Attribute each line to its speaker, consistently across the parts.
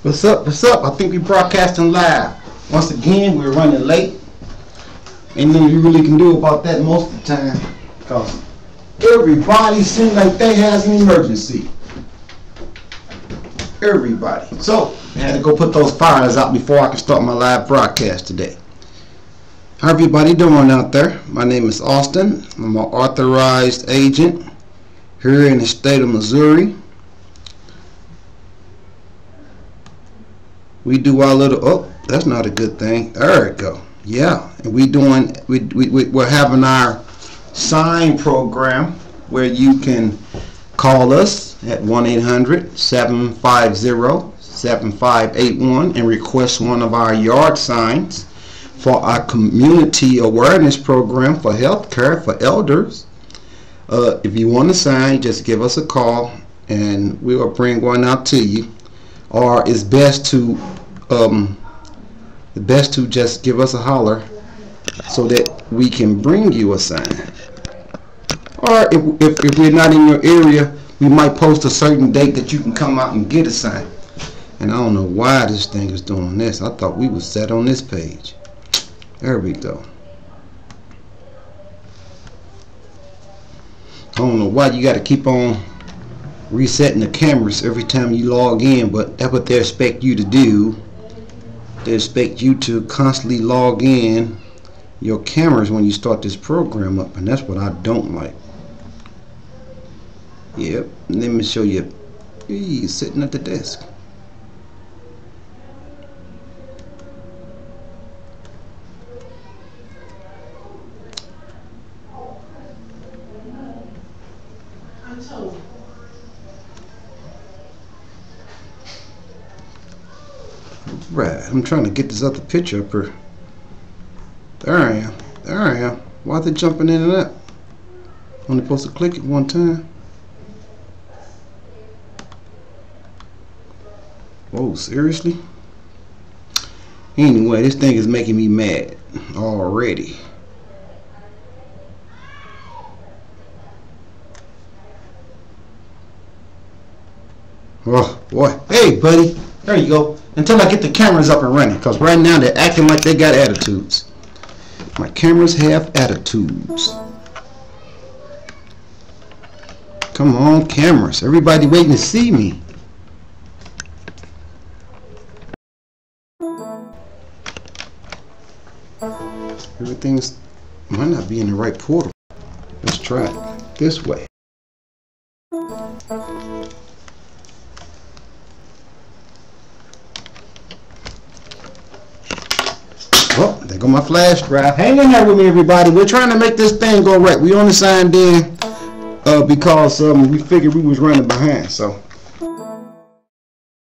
Speaker 1: What's up? What's up? I think we're broadcasting live. Once again, we're running late. Ain't nothing you really can do about that most of the time. Because everybody seems like they has an emergency. Everybody. So, I had to go put those fires out before I can start my live broadcast today. How everybody doing out there? My name is Austin. I'm an authorized agent here in the state of Missouri. We do our little, oh, that's not a good thing. There we go. Yeah, and we're having our sign program where you can call us at 1-800-750-7581 and request one of our yard signs for our community awareness program for healthcare for elders. If you want a sign, just give us a call and we will bring one out to you. Or it's best to just give us a holler so that we can bring you a sign. Or if we're not in your area, we might post a certain date that you can come out and get a sign. And I don't know why this thing is doing this. I thought we was set on this page. There we go. I don't know why you got to keep on resetting the cameras every time you log in, but that's what they expect you to do. They expect you to constantly log in your cameras when you start this program up, and that's what I don't like. Yep, let me show you. He's sitting at the desk. Right, I'm trying to get this other picture up here. There I am. There I am. Why are they jumping in and out? Only supposed to click it one time. Whoa, seriously? Anyway, this thing is making me mad already. Oh boy. Hey buddy, there you go. Until I get the cameras up and running, because right now they're acting like they got attitudes. My cameras have attitudes. Come on, cameras. Everybody waiting to see me. Everything's might not be in the right portal. Let's try it this way. Oh, there go my flash drive. Hang in there with me, everybody. We're trying to make this thing go right. We only signed in because we figured we was running behind. So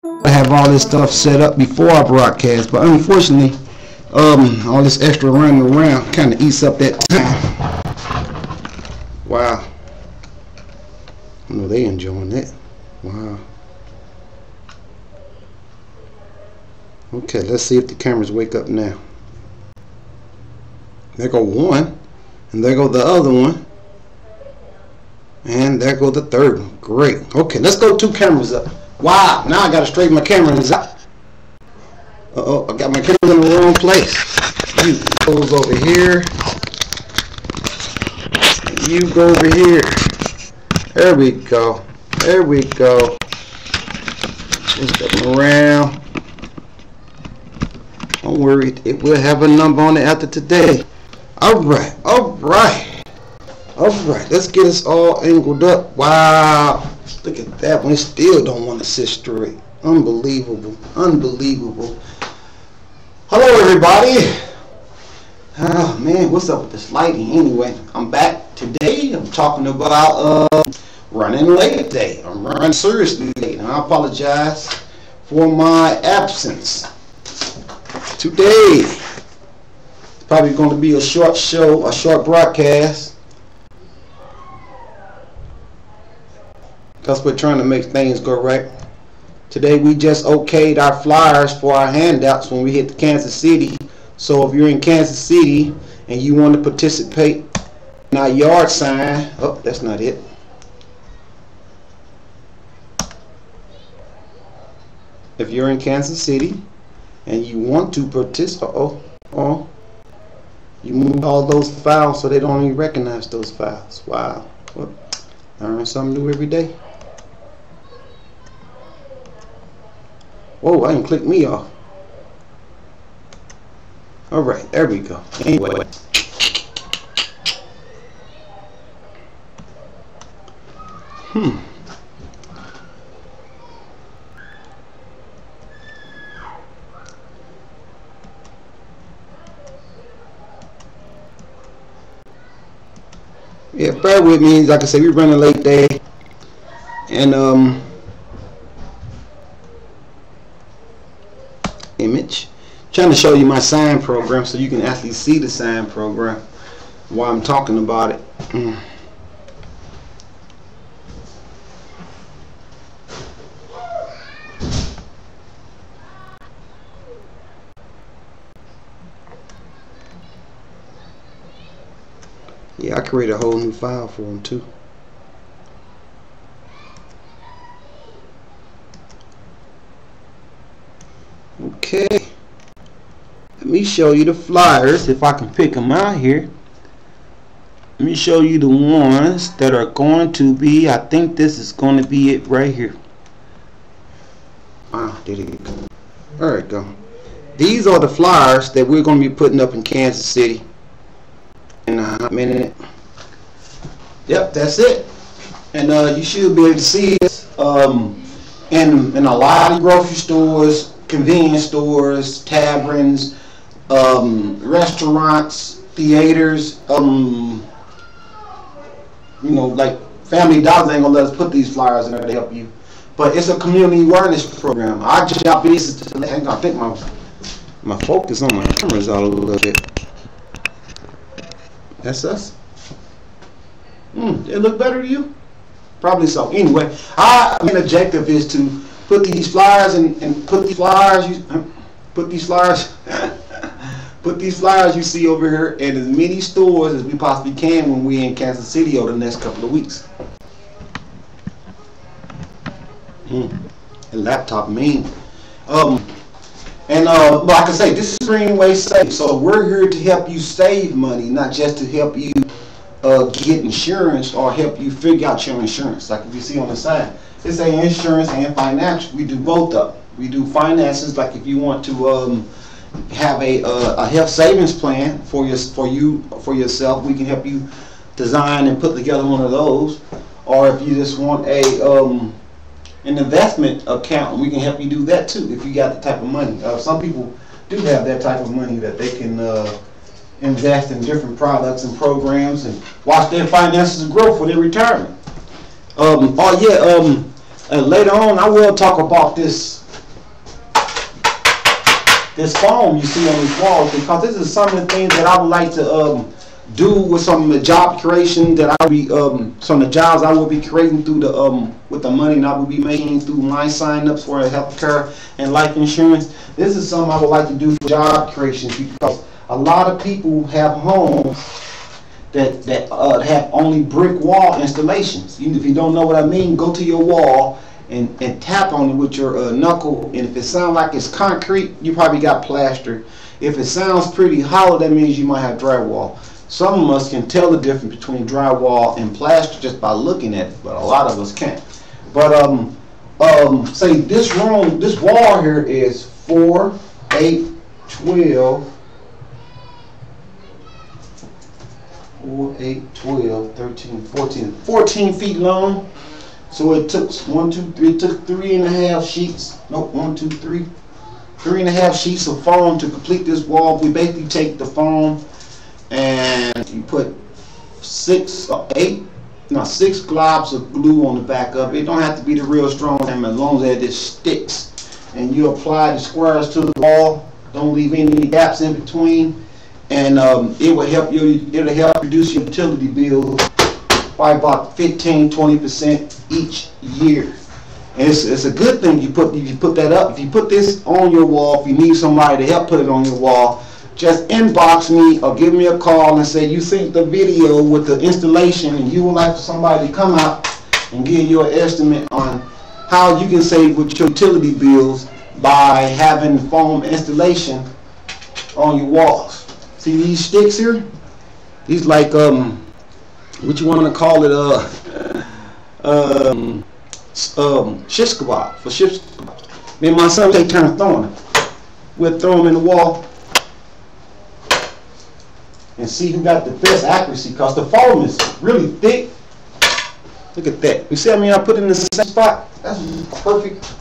Speaker 1: I have all this stuff set up before I broadcast, but unfortunately, all this extra running around kind of eats up that time. Wow. I know they enjoying that. Wow. Okay, let's see if the cameras wake up now. There go one, and there go the other one, and there go the third one. Great. Okay, let's go 2 cameras up. Wow, now I gotta straighten my cameras out. Uh-oh, I got my cameras in the wrong place. You goes over here. You go over here. There we go. There we go. Just come around. Don't worry, it will have a number on it after today. Alright, alright. Alright, let's get us all angled up. Wow. Look at that one. It still don't want to sit straight. Unbelievable. Unbelievable. Hello everybody. Oh man, what's up with this lighting anyway? I'm back today. I'm talking about running late today. I'm running seriously late, and I apologize for my absence. Today, it's probably going to be a short show, a short broadcast, because we're trying to make things go right. Today we just okayed our flyers for our handouts when we hit the Kansas City. So if you're in Kansas City and you want to participate in our yard sign, oh, that's not it. if you're in Kansas City and you want to participate, you move all those files so they don't even recognize those files. Wow. Well, learn something new every day. Whoa, I didn't click me off. Alright, there we go. Anyway. Yeah, bear with me. Like I said, we're running late day. And image. Trying to show you my sign program so you can actually see the sign program while I'm talking about it. Yeah, I created a whole new file for them too. Okay, let me show you the flyers if I can pick them out here. Let me show you the ones that are going to be, I think this is going to be it right here. Wow, there it go. There it go. These are the flyers that we're going to be putting up in Kansas City in a hot minute. Yep, that's it. And you should be able to see it in a lot of grocery stores, convenience stores, taverns, restaurants, theaters. You know, like Family Dollars ain't gonna let us put these flyers in there to help you, but it's a community awareness program. Our job is to hang on. I think my focus on my camera's all a little bit. That's us. It look better to you? Probably so. Anyway, our main objective is to put these flyers and put these flyers put these flyers you see over here in as many stores as we possibly can when we're in Kansas City over the next couple of weeks. A laptop mean. And like I say, this is Greenway Save. So we're here to help you save money, not just to help you get insurance or help you figure out your insurance. Like if you see on the side, it's a insurance and financial. We do both of them. We do finances, like if you want to have a health savings plan for yourself, we can help you design and put together one of those. Or if you just want an investment account, we can help you do that too if you got the type of money. Some people do have that type of money that they can invest in different products and programs and watch their finances grow for their retirement. Later on I will talk about this foam you see on these walls, because this is some of the things that I would like to do with some of the job creation that I will be some of the jobs I will be creating through the with the money that I will be making through my sign-ups for healthcare and life insurance. This is something I would like to do for job creation, because a lot of people have homes that have only brick wall installations. If you don't know what I mean, go to your wall and tap on it with your knuckle, and if it sounds like it's concrete, you probably got plaster. If it sounds pretty hollow, that means you might have drywall. Some of us can tell the difference between drywall and plaster just by looking at it, but a lot of us can't. But say this wall here is 4, 8, 12, 4, 8, 12, 13, 14 feet long. So it took 1, 2, 3. It took 3.5 sheets. Nope, 1, 2, 3. 3.5 sheets of foam to complete this wall. We basically take the foam and you put 6 globs of glue on the back of it. It don't have to be the real strong one, as long as it sticks. And you apply the squares to the wall. Don't leave any gaps in between. And it will help you. It'll help reduce your utility bills by about 15-20% each year. And it's a good thing you put that up. If you put this on your wall, if you need somebody to help put it on your wall, just inbox me or give me a call and say you seen the video with the installation and you would like for somebody to come out and give you an estimate on how you can save with your utility bills by having foam installation on your walls. See these sticks here? These like what you want to call it, shish kebab, for shish kebab. Me and my son take turns throwing them. We'll throw them in the wall and see who got the best accuracy, because the foam is really thick. Look at that. You see how I put it in the same spot? That's perfect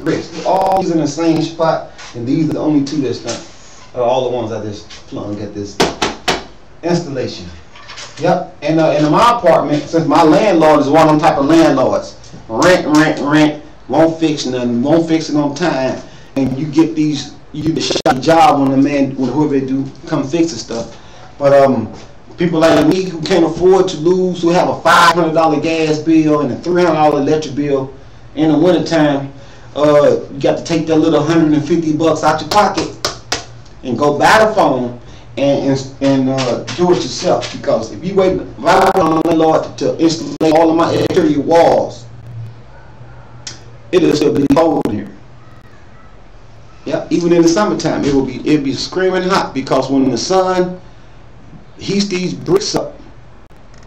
Speaker 1: rest. All these in the same spot, and these are the only two that's done. All the ones I just flung at this installation. Yep. And in my apartment, since my landlord is one of them type of landlords, rent, won't fix nothing, won't fix it on time, and you get these, you get a shot job when the man, when whoever they do come fix the stuff. But people like me who can't afford to lose, who have a $500 gas bill and a $300 electric bill in the wintertime, you got to take that little $150 out your pocket and go buy the phone and do it yourself. Because if you wait on the landlord to install all of my exterior walls, it'll still be cold in here. Yeah, even in the summertime, it'll be screaming hot, because when the sun heats these bricks up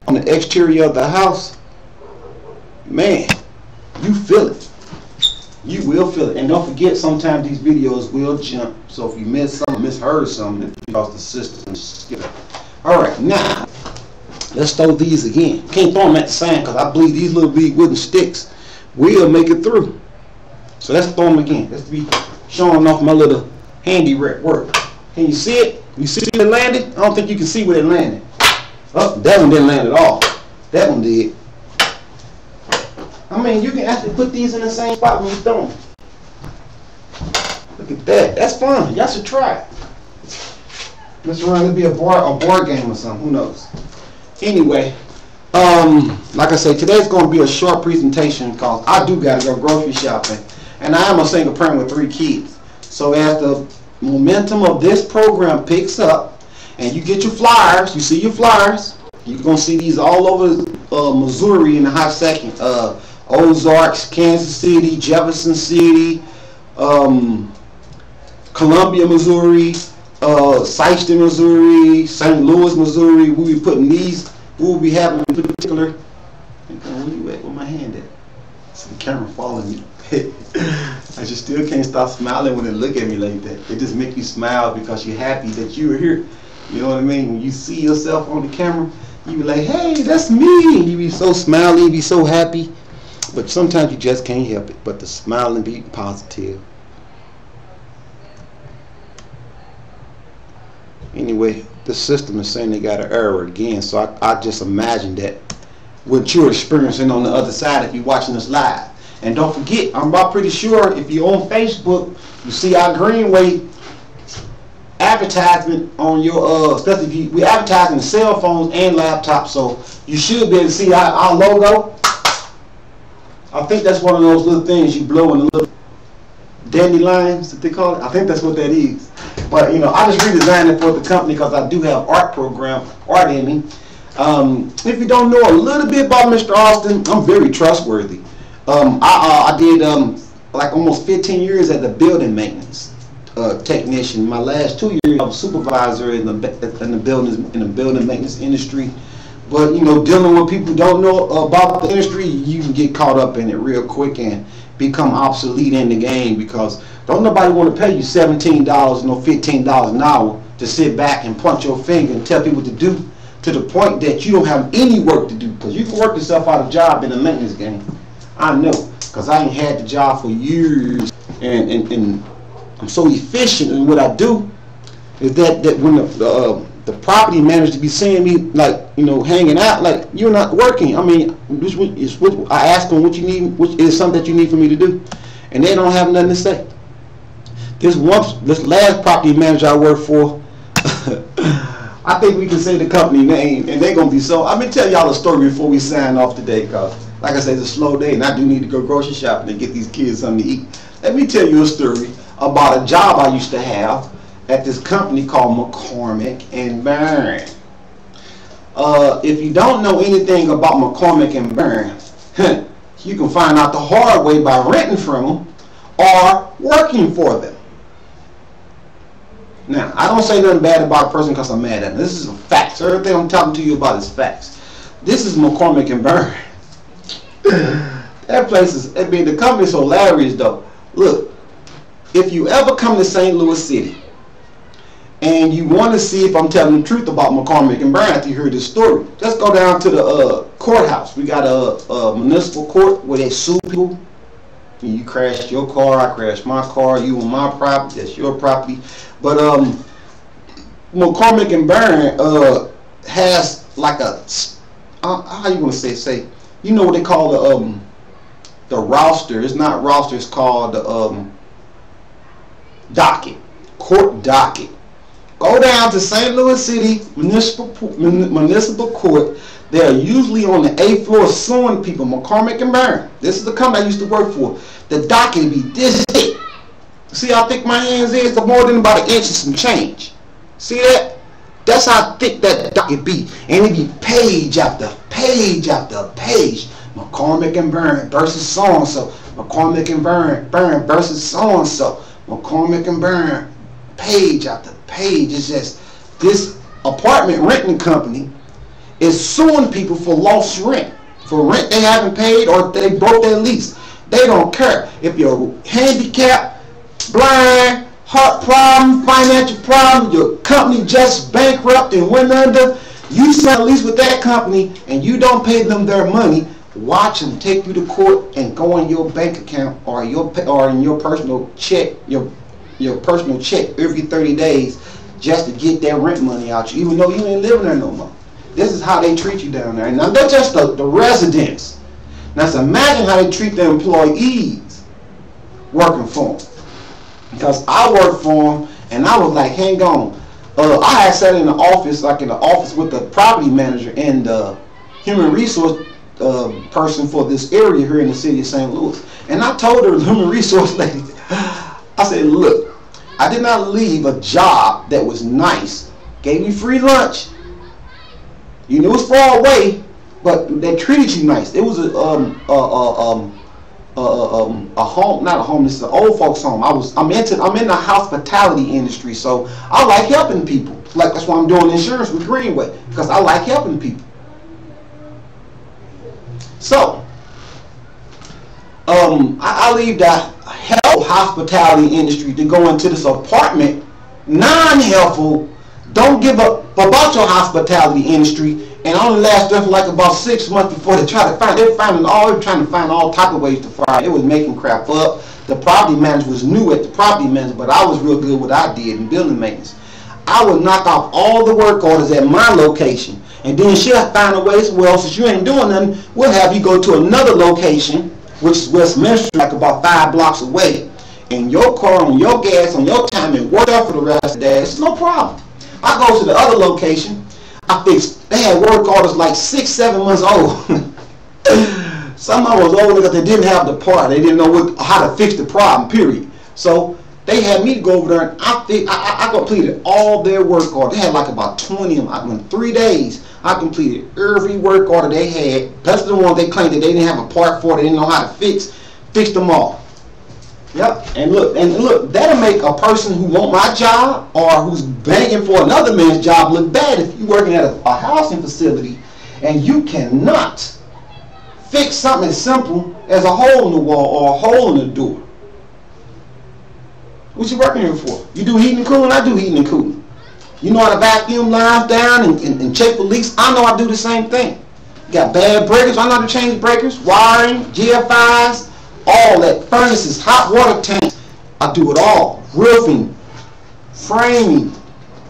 Speaker 1: on the exterior of the house, man, you feel it. You will feel it. And don't forget, sometimes these videos will jump. So if you miss something, misheard something, it's because the system is skipping. Alright, now let's throw these again. Can't throw them at the same, because I believe these little big wooden sticks will make it through. So let's throw them again. Let's be showing off my little handy work. Can you see it? You see it landed? I don't think you can see where it landed. Oh, that one didn't land at all. That one did. I mean, you can actually put these in the same spot when you throw them. Look at that. That's fun. Y'all should try it. Let's run. It'll be a board game or something. Who knows? Anyway, like I say, today's going to be a short presentation because I do got to go grocery shopping, and I am a single parent with 3 kids. So as the momentum of this program picks up, and you get your flyers, you see your flyers. You're going to see these all over Missouri in a hot second. Ozarks, Kansas City, Jefferson City, Columbia, Missouri, Sikeston, Missouri, St. Louis, Missouri. We'll be putting these, we'll be having in particular. Where you at? Where my hand at? It's the camera following me. I just still can't stop smiling when they look at me like that. It just makes you smile because you're happy that you're here. You know what I mean? When you see yourself on the camera, you be like, hey, that's me. You be so smiley, you be so happy. But sometimes you just can't help it but to smile and be positive. Anyway, the system is saying they got an error again, so I just imagine that what you're experiencing on the other side if you're watching us live. And don't forget, I'm about pretty sure if you're on Facebook, you see our Greenway advertisement on your, especially if we advertising the cell phones and laptops, so you should be able to see our logo. I think that's one of those little things you blow in the little dandelions that they call it. I think that's what that is. But you know, I just redesigned it for the company because I do have art in me. If you don't know a little bit about Mr. Austin, I'm very trustworthy. I did like almost 15 years as a building maintenance technician. My last 2 years I was supervisor in the building maintenance industry. But you know, dealing with people who don't know about the industry, you can get caught up in it real quick and become obsolete in the game, because don't nobody want to pay you $17, no $15 an hour to sit back and punch your finger and tell people what to do, to the point that you don't have any work to do, because you can work yourself out of a job in the maintenance game. I know, because I ain't had the job for years, and I'm so efficient in what I do, is that when the property manager be seeing me, like, you know, hanging out, like, you're not working. I mean, I ask them what you need, which is something that you need for me to do, and they don't have nothing to say. This last property manager I work for, I think we can say the company name, and they're gonna be so. I'm gonna tell y'all a story before we sign off today, cause like I said, it's a slow day, and I do need to go grocery shopping and get these kids something to eat. Let me tell you a story about a job I used to have at this company called McCormick and Byrne. If you don't know anything about McCormick and Byrne, you can find out the hard way by renting from them, are working for them. Now, I don't say nothing bad about a person because I'm mad at them. This is a fact. So everything I'm talking to you about is facts. This is McCormick and Burn. That place is, I mean, the company's hilarious though. Look, if you ever come to St. Louis City and you want to see if I'm telling the truth about McCormick and Burn after you heard this story, just go down to the courthouse. We got a municipal court where they sue people. You crashed your car, I crashed my car, you on my property, that's your property. But McCormick and Burn has like a, how you want to say, you know what they call the roster. It's not roster, it's called the docket, court docket. Go down to St. Louis City Municipal Court. They're usually on the 8th floor suing people. McCormick and Burn. This is the company I used to work for. The docket be this thick. See how thick my hands is? The more than about an inch and some change. See that? That's how thick that docket be. And it be page after page after page. McCormick and Burn versus so-and-so. McCormick and Burn versus so-and-so. McCormick and Burn, page after page. It's just this apartment renting company is suing people for lost rent. For rent they haven't paid or they broke their lease. They don't care. If you're handicapped, blind, heart problem, financial problem, your company just bankrupt and went under, you sign a lease with that company and you don't pay them their money, watch them take you to court and go in your bank account or in your personal check, your personal check every 30 days just to get that rent money out you, even though you ain't living there no more. This is how they treat you down there. Now they're just the residents. Now so imagine how they treat the employees working for them. Because I worked for them and I was like, hang on. I had sat in the office, like in the office with the property manager and the human resource person for this area here in the city of St. Louis. And I told her, the human resource lady, I said, look, I did not leave a job that was nice, gave me free lunch. You knew it was far away, but they treated you nice. It was a home, not a home. This is an old folks home. I'm in the hospitality industry, so I like helping people. Like that's why I'm doing insurance with Greenway, because I like helping people. So I leave that health hospitality industry to go into this apartment, non-helpful. Don't give up about your hospitality industry, and only last there for like about 6 months before they try to find. They're trying to find all type of ways to fire. It was making crap up. The property manager was new at the property manager, but I was real good what I did in building maintenance. I would knock off all the work orders at my location, and then she'll find a way. Well, since you ain't doing nothing, we'll have you go to another location, which is Westminster, like about 5 blocks away, and your car on your gas on your time and work out for the rest of the day. It's no problem. I go to the other location. They had work orders like 6-7 months old. Some of them was older because they didn't have the part. They didn't know how to fix the problem, period. So they had me to go over there and I completed all their work orders. They had like about 20 of them. In 3 days, I completed every work order they had. Plus the ones they claimed that they didn't have a part for, they didn't know how to fixed them all. Yep, and look, that'll make a person who want my job or who's begging for another man's job look bad. If you're working at a housing facility and you cannot fix something as simple as a hole in the wall or a hole in the door. What you working here for? You do heating and cooling? I do heating and cooling. You know how to vacuum lines down and check for leaks? I know I do the same thing. You got bad breakers? I know how to change breakers, wiring, GFIs, all that, furnaces, hot water tanks. I do it all. Roofing, framing,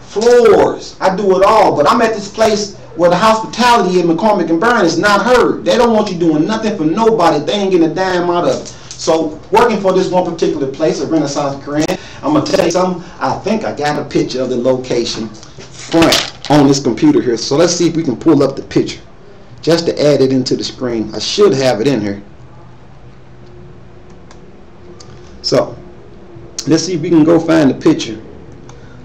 Speaker 1: floors. I do it all. But I'm at this place where the hospitality in McCormick and Burn is not heard. They don't want you doing nothing for nobody. They ain't getting a dime out of it. So working for this one particular place, a Renaissance Grand, I'm going to tell you something. I think I got a picture of the location front on this computer here. So let's see if we can pull up the picture just to add it into the screen. I should have it in here. So let's see if we can go find a picture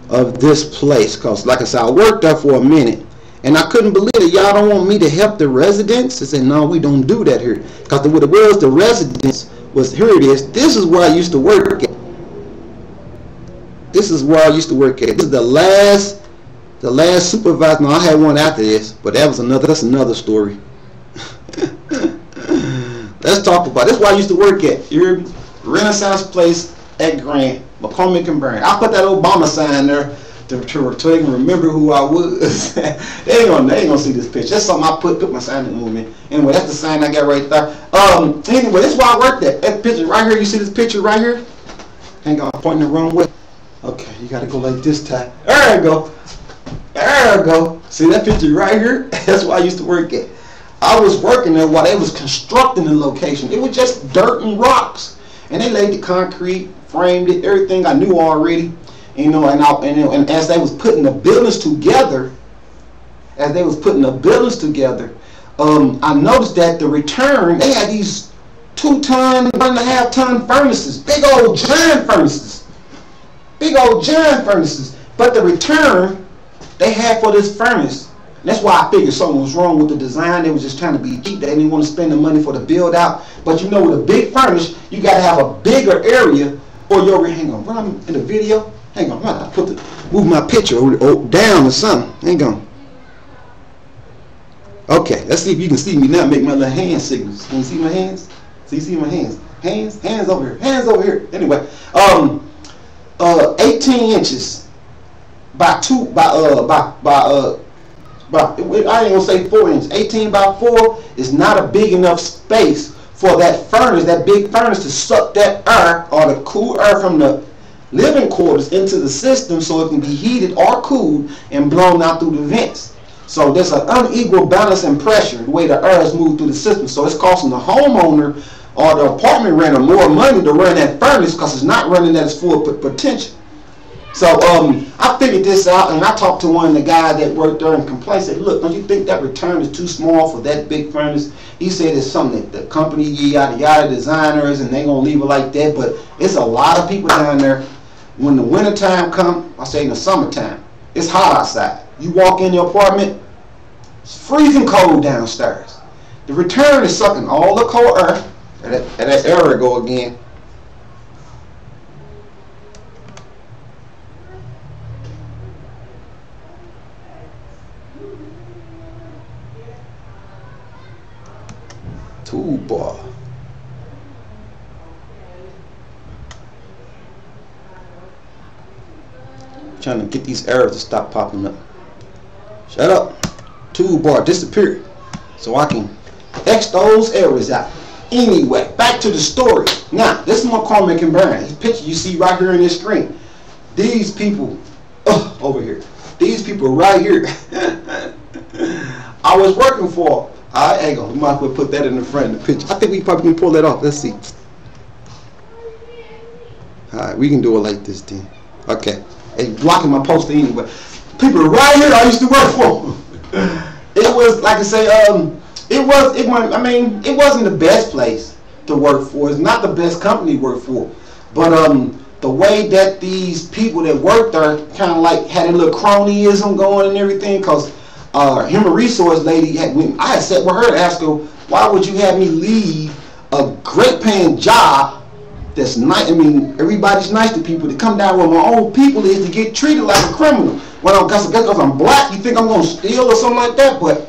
Speaker 1: of this place, because like I said, I worked there for a minute and I couldn't believe it. Y'all don't want me to help the residents? I said, no, we don't do that here, because what it was, the residents was, here it is. This is where I used to work at. This is where I used to work at. This is the last supervisor. No, I had one after this, but that's another story. Let's talk about this. Where I used to work at. Your Renaissance Place at Grant, McCormick and Burn. I put that Obama sign there to they can remember who I was. they ain't gonna see this picture. That's something I put my sign in the movement. Anyway, that's the sign I got right there. Anyway, that's where I worked at. That picture right here. You see this picture right here? Hang on, I'm pointing the wrong way. Okay, you gotta go like this time. There you go. There you go. See that picture right here? That's where I used to work at. I was working there while they was constructing the location. It was just dirt and rocks, and they laid the concrete, framed it, everything I knew already. You know, and as they was putting the buildings together, I noticed that the return, they had these 2-ton, 1.5-ton furnaces, big old giant furnaces. But the return they had for this furnace, that's why I figured something was wrong with the design. They was just trying to be cheap. They didn't want to spend the money for the build out. But you know, with a big furnace, you got to have a bigger area, or you're, hang on, when I'm in the video, hang on, I move my picture down or something. Hang on. Okay, let's see if you can see me now. Make my little hand signals. Can you see my hands? See my hands? Hands over here. Hands over here. Anyway, 18 inches by I ain't gonna say 4 inches. 18 by 4 is not a big enough space for that furnace, that big furnace, to suck that air or the cool air from the living quarters into the system so it can be heated or cooled and blown out through the vents. So there's an unequal balance in pressure the way the air is moved through the system. So it's costing the homeowner or the apartment renter more money to run that furnace because it's not running at its full potential. So I figured this out, and I talked to one of the guys that worked there and complained. Said, look, don't you think that return is too small for that big furnace? He said it's something that the company, yada yada, designers, and they gonna leave it like that. But it's a lot of people down there. When the winter time come, I say in the summertime, it's hot outside. You walk in the apartment, it's freezing cold downstairs. The return is sucking all the cold air. And that error go again. Toolbar. Trying to get these errors to stop popping up. Shut up. Toolbar disappeared. So I can X those errors out. Anyway, back to the story. Now, this is McCormick and Burn. This picture you see right here in this screen. These people, over here. These people right here. I was working for. Hang on, we might as well put that in the front of the picture. I think we probably can pull that off. Let's see. Alright, we can do it like this then. Okay. It's blocking my poster anyway. People right here I used to work for. It was, like I say, it wasn't the best place to work for. It's not the best company to work for. But the way that these people that worked there kind of like had a little cronyism going and everything, because human resource lady, I had sat with her to ask her, why would you have me leave a great paying job that's nice? I mean, everybody's nice to people. To come down where my own people is to get treated like a criminal. Well, because I'm black, you think I'm going to steal or something like that? But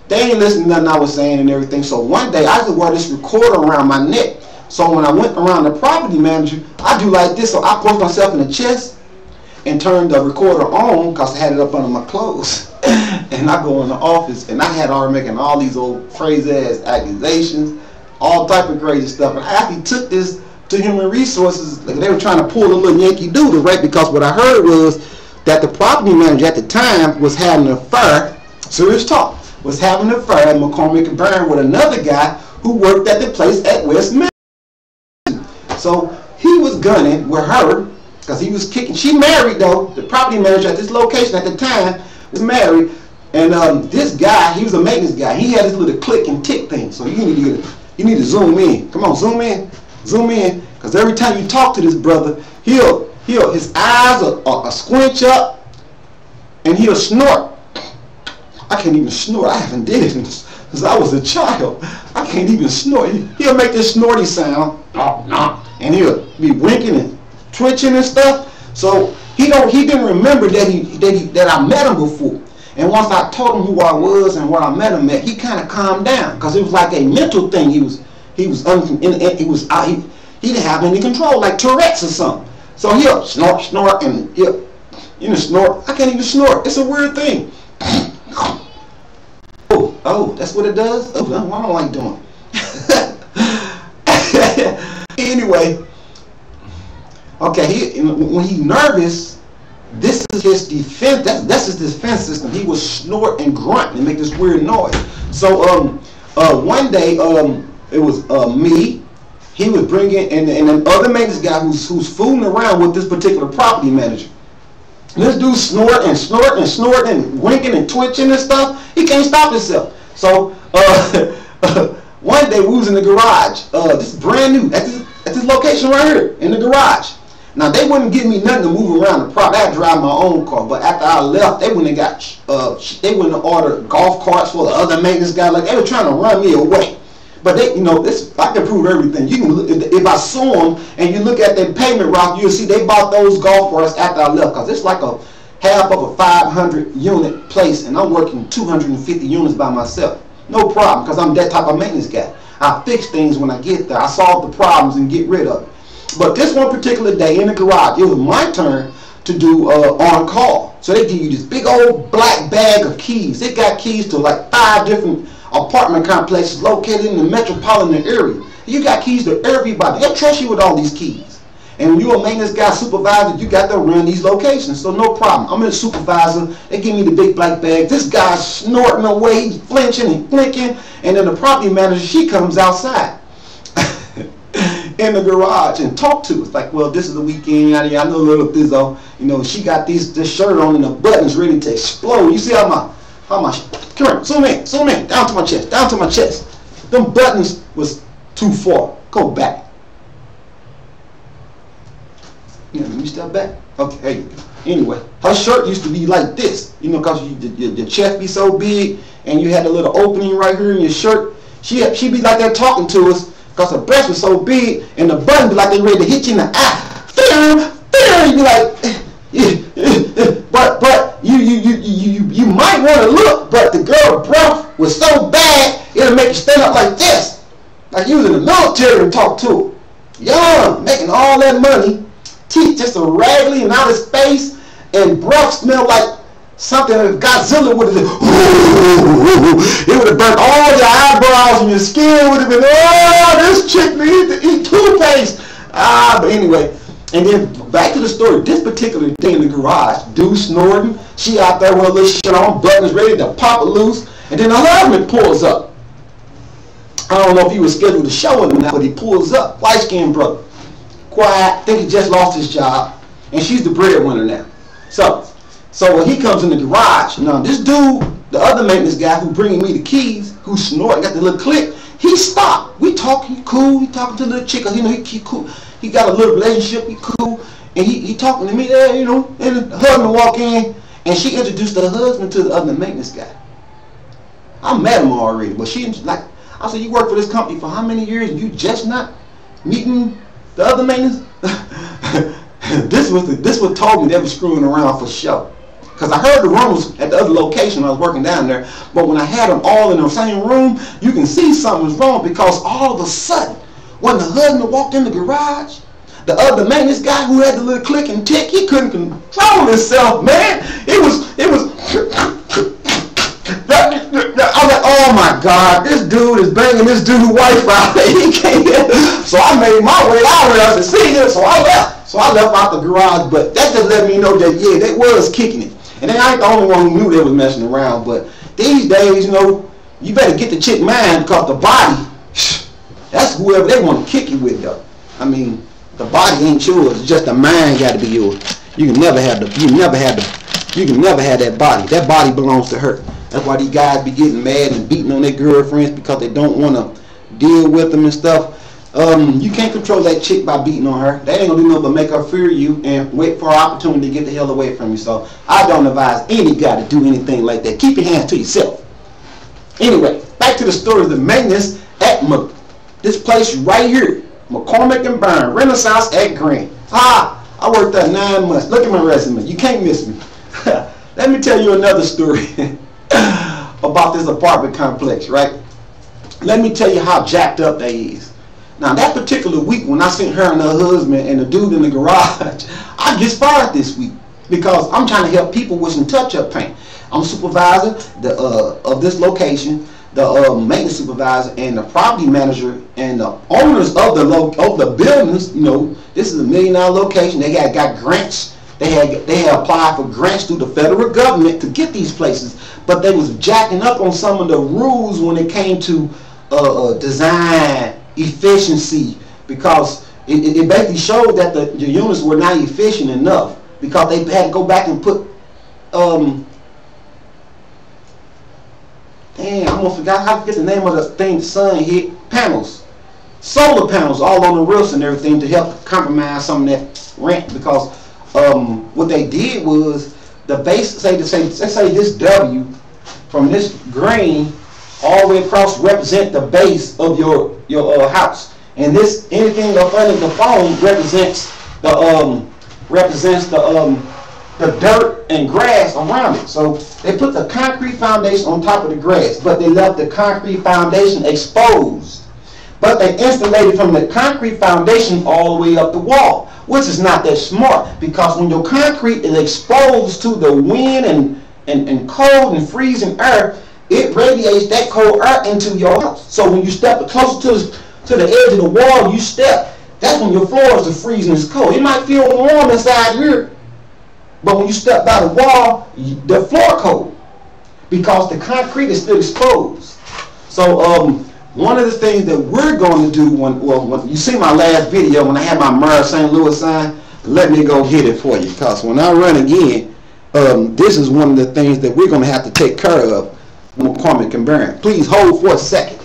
Speaker 1: they ain't listening to nothing I was saying and everything. So one day, I just wore this recorder around my neck. So when I went around the property manager, I do like this. So I pushed myself in the chest and turned the recorder on because I had it up under my clothes. And I go in the office, and I had already making all these old crazy-ass accusations, all type of crazy stuff. And I actually took this to human resources. Like they were trying to pull a little Yankee Doodle, right? Because what I heard was that the property manager at the time was having an affair, serious talk, was having an affair at McCormick and Burn with another guy who worked at the place at West Main. So he was gunning with her because he was kicking. She married though. The property manager at this location at the time was married, and this guy, he was a maintenance guy. He had this little click and tick thing. So you need to zoom in. Come on, zoom in, because every time you talk to this brother, his eyes are squinch up, and he'll snort. I can't even snort. I haven't did it in Because I was a child. I can't even snort. He'll make this snorty sound. Oh, no. And he'll be winking and twitching and stuff. So he didn't remember that I met him before. And once I told him who I was and what I met him at, he kind of calmed down because it was like a mental thing. He didn't have any control, like Tourette's or something. So he'll snort, and he'll snort. I can't even snort. It's a weird thing. Oh, that's what it does? Oh, I don't like doing it. Anyway, okay, when he's nervous, this is his defense. That's his defense system. He will snort and grunt and make this weird noise. So one day it was me. He was bringing and an other maintenance guy who's fooling around with this particular property manager. This dude snorting and winking and twitching and stuff. He can't stop himself. So one day we was in the garage. This is brand new at this location right here in the garage. Now they wouldn't give me nothing to move around the property. I had to drive my own car. But after I left, they went and ordered golf carts for the other maintenance guy. Like they were trying to run me away. But they, I can prove everything. You can look, if I saw them and you look at their payment route, you'll see they bought those golf carts after I left because it's like a half of a 500 unit place, and I'm working 250 units by myself. No problem, because I'm that type of maintenance guy. I fix things when I get there. I solve the problems and get rid of it. But this one particular day in the garage, it was my turn to do on call. So they give you this big old black bag of keys. They got keys to like 5 different apartment complexes located in the metropolitan area. You got keys to everybody. They'll trust you with all these keys. And when you're a maintenance guy supervisor, you got to run these locations. So no problem. I'm a supervisor. They give me the big black bag. This guy's snorting away, he's flinching and blinking. And then the property manager, she comes outside in the garage and talk to us. Like, well, this is the weekend. I know little Bizzo. She got this shirt on and the buttons ready to explode. You see how my come here, zoom in, down to my chest. Them buttons was too far. Go back. Let me step back. Okay, there you go. Anyway, her shirt used to be like this, because your chest be so big and you had a little opening right here in your shirt. She be like that talking to us because her breast was so big and the button be like they ready to hit you in the eye. You be like, but you might want to look, but the girl's breath was so bad it'll make you stand up like this, like you was in the military and talk to her. Young, making all that money. Teeth just so raggedy and out of space, and breath smelled like something that Godzilla would have done. It would have burnt all your eyebrows and your skin would have been, oh, this chick needs to eat toothpaste. But anyway, and then back to the story. This particular day in the garage, dude snorting, she out there with a little shit on, buttons ready to pop it loose, and then her husband pulls up. I don't know if he was scheduled to show him or not, but he pulls up, light-skinned brother. Quiet, think he just lost his job, and she's the breadwinner now. So when he comes in the garage, now this dude, the other maintenance guy who bringing me the keys, who snorting, got the little click, he stopped. We talking, he cool, he talking to the little chick, he cool, he got a little relationship, he cool, and he talking to me there, and the husband walk in, and she introduced her husband to the other maintenance guy. I met him already, but she like, I said, you work for this company for how many years, and you just not meeting the other maintenance? This was told me they were screwing around for sure. Because I heard the rumors at the other location I was working down there. But when I had them all in the same room, you can see something was wrong, because all of a sudden, when the husband walked in the garage, the other maintenance guy who had the little click and tick, he couldn't control himself, man. It was I was like, oh my God, this dude is banging this dude's wife out. He can't. So I made my way out there to see him. So I left. So I left out the garage. But that just let me know that, yeah, they was kicking it. And then I ain't the only one who knew they was messing around. But these days, you better get the chick mind, because the body, that's whoever they want to kick you with, though. I mean, the body ain't yours. It's just the mind got to be yours. You can never have that body. That body belongs to her. That's why these guys be getting mad and beating on their girlfriends, because they don't want to deal with them and stuff. You can't control that chick by beating on her. That ain't going to do nothing but make her fear you and wait for an opportunity to get the hell away from you. So I don't advise any guy to do anything like that. Keep your hands to yourself. Anyway, back back to the story of the maintenance at this place right here, McCormick and Byrne, Renaissance at Green. I worked there 9 months. Look at my resume. You can't miss me. Let me tell you another story about this apartment complex, right? Let me tell you how jacked up they is. Now, that particular week when I sent her and her husband and the dude in the garage, I get fired this week because I'm trying to help people with some touch-up paint. I'm supervisor of this location, the maintenance supervisor, and the property manager, and the owners of the buildings. You know, this is a $1 million location. They got grants. They had applied for grants through the federal government to get these places, but they was jacking up on some of the rules when it came to design efficiency, because it basically showed that the units were not efficient enough because they had to go back and put damn, I almost forgot how to get the name of the thing the sun hit. Solar panels all on the roofs and everything to help compromise some of that rent, because what they did was the base, let's say this W from this green all the way across represent the base of your house, and this anything up under the phone represents the dirt and grass around it. So they put the concrete foundation on top of the grass, but they left the concrete foundation exposed. But they insulated from the concrete foundation all the way up the wall, which is not that smart, because when your concrete is exposed to the wind and cold and freezing air, it radiates that cold air into your house. So when you step closer to the edge of the wall, you step, that's when your floors are freezing and it's cold. It might feel warm inside here, but when you step by the wall, the floor cold because the concrete is still exposed. So one of the things that we're going to do when you see my last video when I had my Murrah St. Louis sign, let me go hit it for you, because when I run again, this is one of the things that we're going to have to take care of. McCormick and Byrne. Please hold for a second.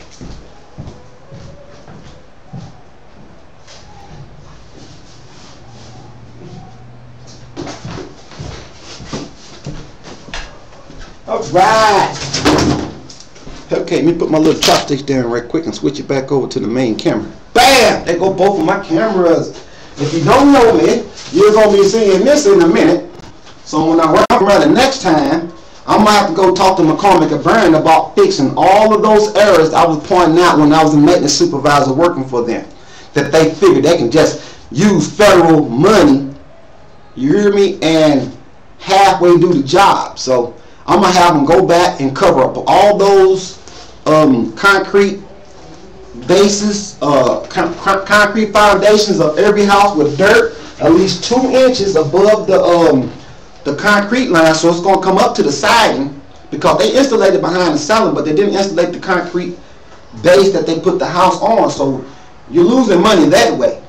Speaker 1: All right. Okay, let me put my little chopsticks down right quick and switch it back over to the main camera. Bam! There go both of my cameras. If you don't know me, you're going to be seeing this in a minute. So when I run around the next time, I'm going to have to go talk to McCormick and Byrne about fixing all of those errors I was pointing out when I was a maintenance supervisor working for them. That they figured they can just use federal money, you hear me, and halfway do the job. So I'm going to have them go back and cover up all those concrete bases, concrete foundations of every house with dirt at least 2 inches above the concrete line, so it's going to come up to the siding, because they insulated behind the ceiling, but they didn't insulate the concrete base that they put the house on, so you're losing money that way.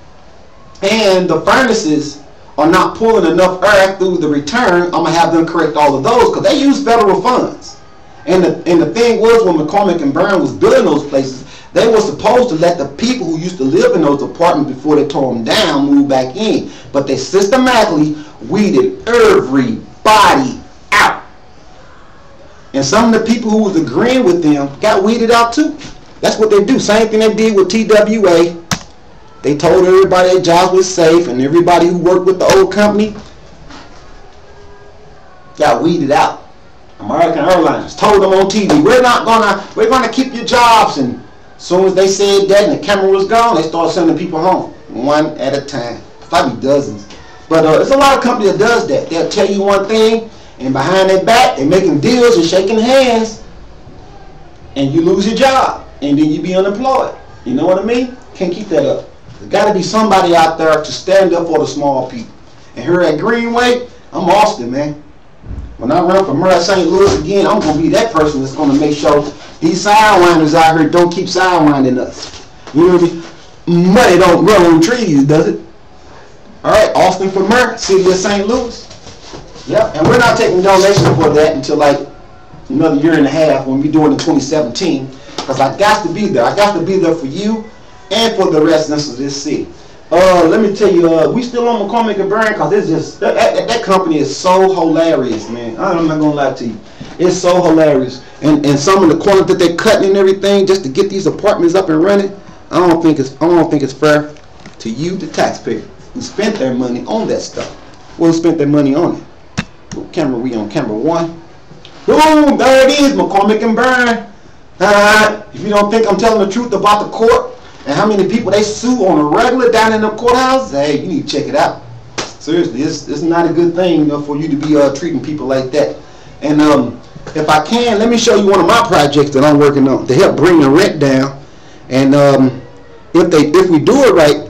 Speaker 1: And the furnaces are not pulling enough air through the return. I'm going to have them correct all of those because they use federal funds. And the thing was, when McCormick and Byrne was building those places, they were supposed to let the people who used to live in those apartments before they tore them down move back in. But they systematically weeded everybody out. And some of the people who was agreeing with them got weeded out too. That's what they do. Same thing they did with TWA. They told everybody their jobs was safe, and everybody who worked with the old company got weeded out. American Airlines told them on TV, we're gonna keep your jobs, and as soon as they said that and the camera was gone, they started sending people home one at a time. Probably dozens. But there's a lot of companies that does that. They'll tell you one thing, and behind their back they're making deals and shaking hands, and you lose your job, and then you be unemployed. You know what I mean? Can't keep that up. There's got to be somebody out there to stand up for the small people. And here at Greenway, I'm Austin, man. When I run for Murrah St. Louis again, I'm going to be that person that's going to make sure these sidewinders out here don't keep sidewinding us. You know what I mean? Money don't grow on trees, does it? All right, Austin for Murrah, city of St. Louis. Yep, and we're not taking donations for that until like another year and a half when we're doing it in 2017. Because I got to be there. I got to be there for you and for the residents of this city. Let me tell you, we still on McCormick and Byrne because it's just that company is so hilarious, man. I'm not gonna lie to you. It's so hilarious. And some of the corners that they're cutting and everything just to get these apartments up and running, I don't think it's fair to you, the taxpayer, who spent their money on that stuff. Well, who spent their money on it? What camera we on? Camera 1. Boom! There it is, McCormick and Byrne. If you don't think I'm telling the truth about the court and how many people they sue on a regular down in the courthouse, hey, you need to check it out. Seriously, it's not a good thing, you know, for you to be treating people like that. And if I can, let me show you one of my projects that I'm working on to help bring the rent down. And if we do it right,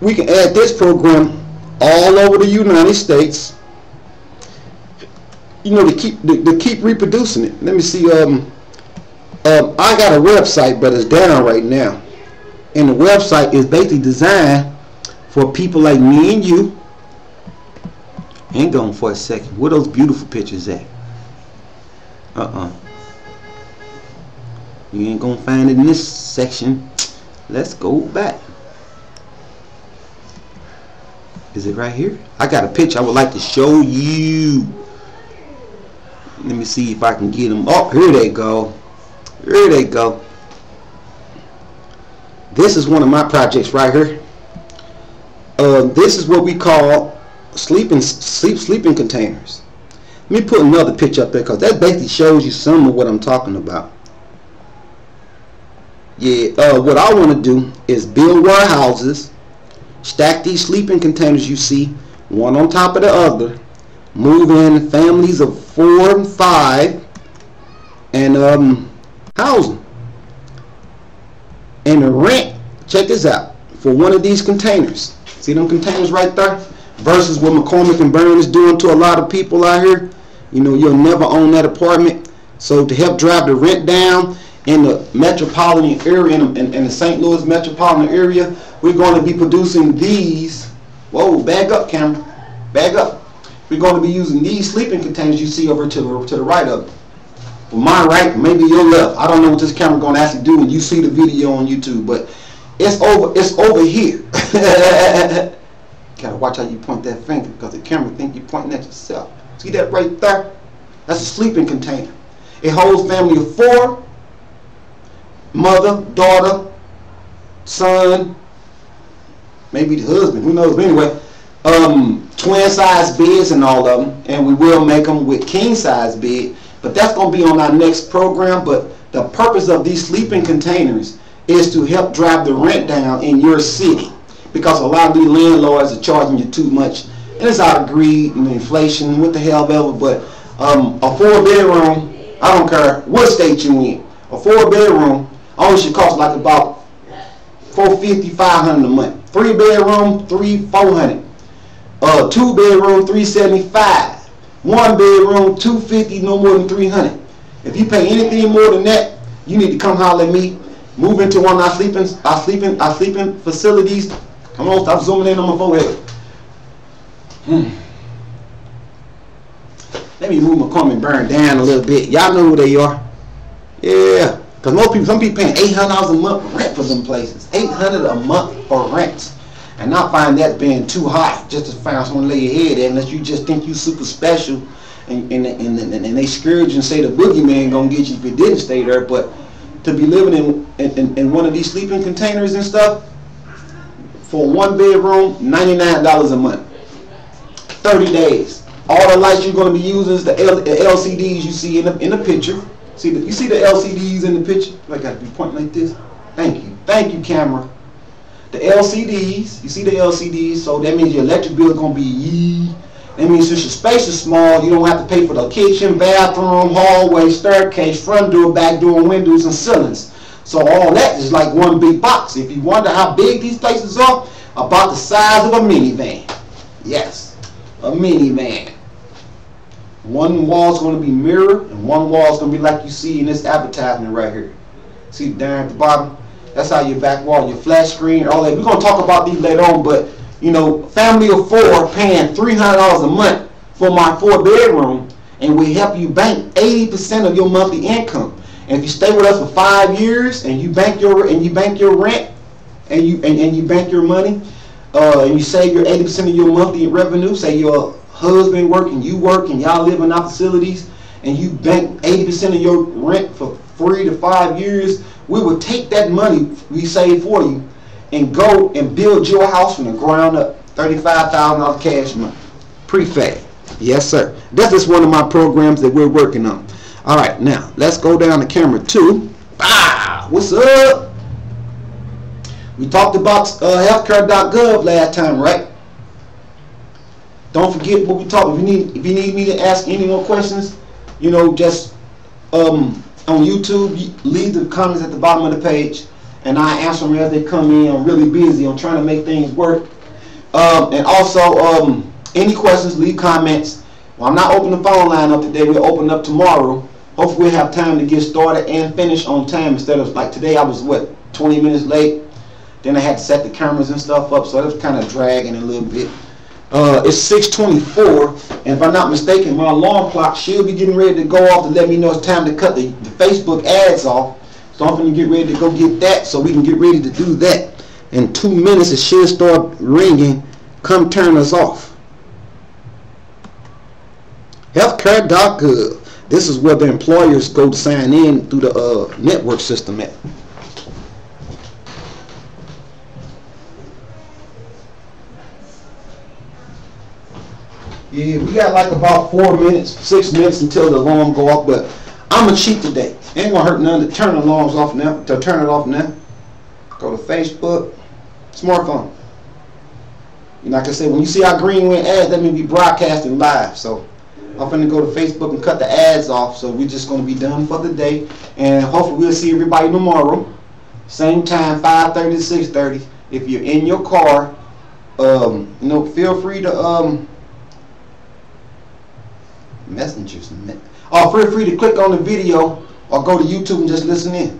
Speaker 1: we can add this program all over the United States. You know, to keep reproducing it. Let me see. I got a website, but it's down right now. And the website is basically designed for people like me and you. Hang on for a second. Where those beautiful pictures at? You ain't gonna find it in this section. Let's go back. Is it right here? I got a picture I would like to show you. Let me see if I can get them. Oh, here they go. Here they go. This is one of my projects right here. This is what we call sleeping containers. Let me put another picture up there because that basically shows you some of what I'm talking about. Yeah, what I want to do is build warehouses, stack these sleeping containers you see, one on top of the other, move in families of 4 and 5, and housing. And the rent, check this out, for one of these containers, see them containers right there, versus what McCormick and Byrne is doing to a lot of people out here. You know, you'll never own that apartment. So to help drive the rent down in the metropolitan area, in the St. Louis metropolitan area, we're going to be producing these. Whoa, back up, camera, back up. We're going to be using these sleeping containers you see over to the right of it. Well, my right, maybe your left. I don't know what this camera going to actually do when you see the video on YouTube, but it's over here. Gotta watch how you point that finger because the camera think you're pointing at yourself. See that right there? That's a sleeping container. It holds family of 4, mother, daughter, son, maybe the husband, who knows. But anyway, twin size beds and all of them, and we will make them with king size bed, but that's going to be on our next program. But the purpose of these sleeping containers is to help drive the rent down in your city, because a lot of these landlords are charging you too much, and it's out of greed and inflation, what the hell ever. But a 4-bedroom, I don't care what state you in, a 4-bedroom only should cost like about $450, $500 a month. 3-bedroom, $400. 2-bedroom, $375. 1-bedroom, $250, no more than $300. If you pay anything more than that, you need to come holler at me. Move into one of our sleeping facilities. Come on, stop zooming in on my forehead. Let me move McCormick and Byrne down a little bit. Y'all know who they are. Yeah, because some people paying $800 a month for rent for them places. $800 a month for rent. And I find that being too high just to find someone to lay your head in, unless you just think you super special and they scourge you and say the boogeyman gonna get you if you didn't stay there. But to be living in one of these sleeping containers and stuff, for a 1-bedroom, $99 a month, 30 days. All the lights you're going to be using is the LCDs you see in the picture. You see the LCDs in the picture? I got to be pointing like this. Thank you, camera. The LCDs, you see the LCDs, so that means your electric bill is going to be That means since your space is small, you don't have to pay for the kitchen, bathroom, hallway, staircase, front door, back door, windows, and ceilings. So all that is like one big box. If you wonder how big these places are, about the size of a minivan. Yes, a minivan. One wall is going to be mirrored, and one wall is going to be like you see in this advertisement right here. See down at the bottom? That's how your back wall, your flat screen, all that. We're going to talk about these later on, but you know, family of 4 paying $300 a month for my 4-bedroom, and we help you bank 80% of your monthly income. And if you stay with us for 5 years and you bank your rent and you bank your money, and you save your 80% of your monthly revenue, say your husband working, you work, and y'all live in our facilities, and you bank 80% of your rent for 3 to 5 years, we will take that money we save for you and go and build your house from the ground up. $35,000 cash money. Prefab. Yes, sir. This is one of my programs that we're working on. All right, now let's go down to camera 2. Ah, what's up? We talked about healthcare.gov last time, right? Don't forget what we talked. If you need me to ask any more questions, you know, just on YouTube, leave the comments at the bottom of the page, and I answer them as they come in. I'm really busy. I'm trying to make things work. And also, any questions, leave comments. Well, I'm not opening the phone line up today. We'll open up tomorrow. Hopefully, we'll have time to get started and finish on time instead of like today. I was 20 minutes late. Then I had to set the cameras and stuff up, so it was kind of dragging a little bit. It's 6:24, and if I'm not mistaken, my alarm clock should be getting ready to go off to let me know it's time to cut the Facebook ads off. So I'm going to get ready to go get that so we can get ready to do that. In 2 minutes, it should start ringing. Come turn us off. Healthcare.gov. This is where the employers go to sign in through the network system at. Yeah, we got like about 4 minutes, 6 minutes until the alarm go off, but I'm gonna cheat today. Ain't gonna hurt none to turn the alarms off now. To turn it off now. Go to Facebook, smartphone. Like I said, when you see our green went ads, that means we broadcasting live. So I'm gonna go to Facebook and cut the ads off. So we're just gonna be done for the day, and hopefully we'll see everybody tomorrow, same time, 5:30 to 6:30. If you're in your car, you know, feel free to messengers. Feel free to click on the video or go to YouTube and just listen in.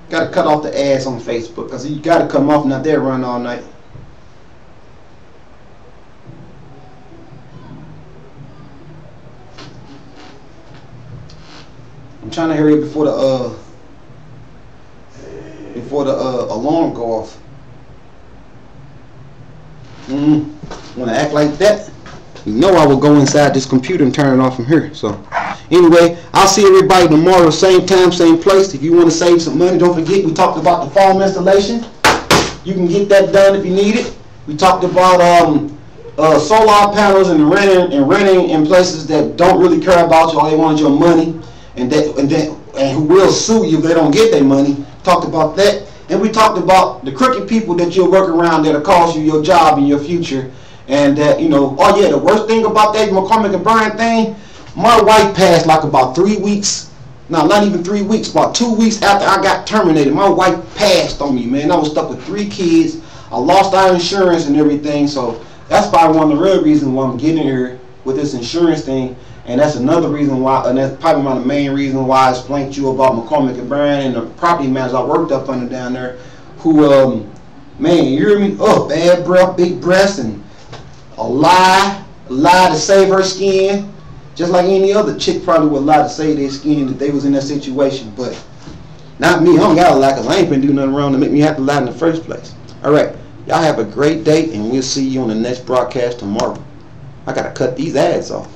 Speaker 1: Got to cut off the ads on Facebook because you got to come off, not there run all night. I'm trying to hurry up before the alarm go off. When I act like that, you know I will go inside this computer and turn it off from here. So anyway, I'll see everybody tomorrow, same time, same place. If you want to save some money, don't forget we talked about the foam installation. You can get that done if you need it. We talked about solar panels and renting in places that don't really care about you. All they want is your money, and who will sue you if they don't get their money. Talked about that. And we talked about the crooked people that you'll work around that'll cost you your job in your future. And that, you know, oh yeah, the worst thing about that McCormick and Bryan thing, my wife passed like about 3 weeks, no, not even 3 weeks, about 2 weeks after I got terminated. My wife passed on me, man. I was stuck with 3 kids. I lost our insurance and everything. So that's probably one of the real reasons why I'm getting here with this insurance thing. And that's another reason why, and that's probably one of the main reasons why I explained to you about McCormick and Bryan and the property managers I worked up under down there, who, man, you hear me? Oh, bad breath, big breasts, and a lie to save her skin, just like any other chick probably would lie to save their skin if they was in that situation. But not me. I don't gotta lie because I ain't been doing nothing wrong to make me have to lie in the first place. All right, y'all have a great day, and we'll see you on the next broadcast tomorrow. I gotta cut these ads off.